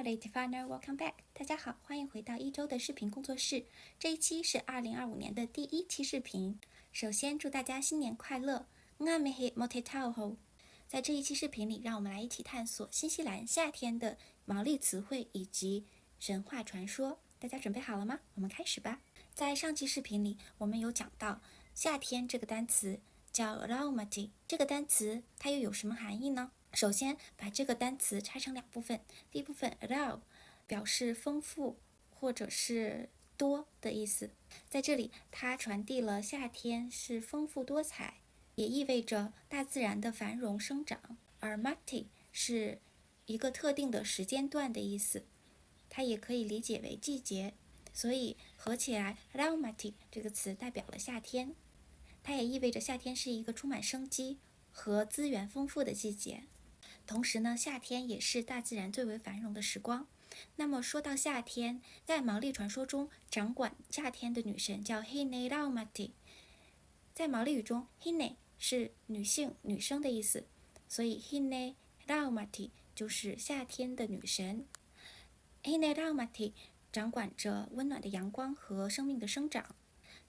Lady Funner, welcome back. 大家好，欢迎回到一周的视频工作室。这一期是2025年的第一期视频。首先祝大家新年快乐。在这一期视频里，让我们来一起探索新西兰夏天的毛利词汇以及神话传说。大家准备好了吗？我们开始吧。在上期视频里，我们有讲到夏天这个单词叫 Raumati， 这个单词它又有什么含义呢？首先把这个单词拆成两部分，第一部分 rau 表示丰富或者是多的意思，在这里它传递了夏天是丰富多彩，也意味着大自然的繁荣生长。而 mati 是一个特定的时间段的意思，它也可以理解为季节，所以合起来 raumati 这个词代表了夏天，它也意味着夏天是一个充满生机和资源丰富的季节。同时呢，夏天也是大自然最为繁荣的时光。那么说到夏天，在毛利传说中，掌管夏天的女神叫 Hine Raumati。在毛利语中 ，Hine 是女性、女生的意思，所以 Hine Raumati 就是夏天的女神。Hine Raumati 掌管着温暖的阳光和生命的生长，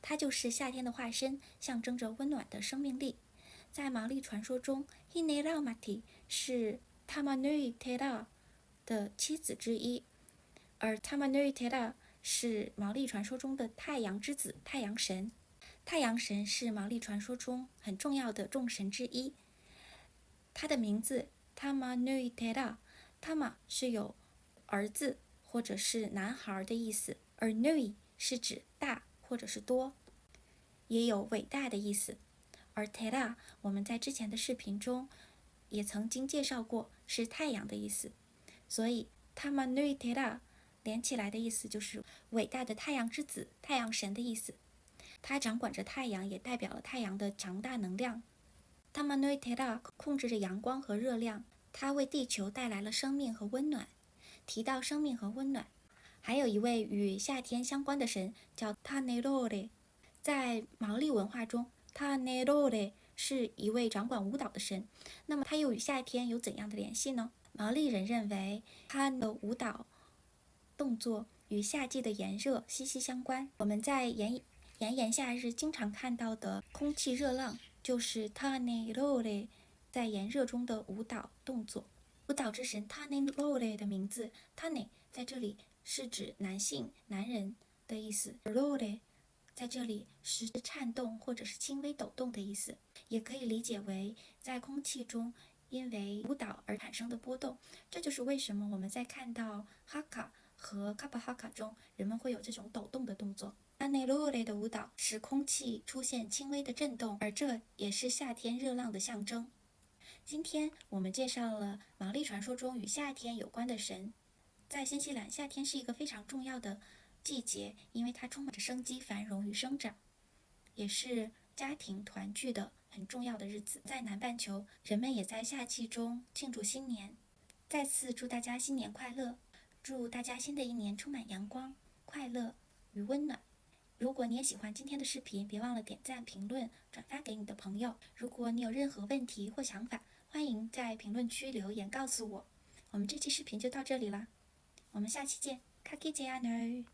它就是夏天的化身，象征着温暖的生命力。在毛利传说中 ，Hine Raumati 是 Tamanui Tera 的妻子之一，而 Tamanui Tera 是毛利传说中的太阳之子、太阳神。太阳神是毛利传说中很重要的众神之一。他的名字 Tamanui Tera，Tama 是有儿子或者是男孩的意思，而 Nui 是指大或者是多，也有伟大的意思。而 Tera 我们在之前的视频中也曾经介绍过，是太阳的意思，所以 Tamanui Tera 连起来的意思就是伟大的太阳之子、太阳神的意思。他掌管着太阳，也代表了太阳的强大能量。Tamanui Tera 控制着阳光和热量，它为地球带来了生命和温暖。提到生命和温暖，还有一位与夏天相关的神叫 Tanerore。在毛利文化中，Tanerore 是一位掌管舞蹈的神，那么它又与夏天有怎样的联系呢？毛利人认为，它的舞蹈动作与夏季的炎热息息相关。我们在炎夏日经常看到的空气热浪，就是 Tanerore 在炎热中的舞蹈动作。舞蹈之神 Tanerore 的名字 Tane 在这里是指男性、男人的意思，而 Rore 在这里是颤动或者是轻微抖动的意思，也可以理解为在空气中因为舞蹈而产生的波动。这就是为什么我们在看到 Haka 和 Kapa Haka 中，人们会有这种抖动的动作。Tanerore 的舞蹈使空气出现轻微的震动，而这也是夏天热浪的象征。今天我们介绍了毛利传说中与夏天有关的神。在新西兰，夏天是一个非常重要的季节，因为它充满着生机、繁荣与生长，也是家庭团聚的很重要的日子。在南半球，人们也在夏季中庆祝新年。再次祝大家新年快乐，祝大家新的一年充满阳光、快乐与温暖。如果你也喜欢今天的视频，别忘了点赞、评论、转发给你的朋友。如果你有任何问题或想法，欢迎在评论区留言告诉我。我们这期视频就到这里啦，我们下期见，卡基杰亚诺。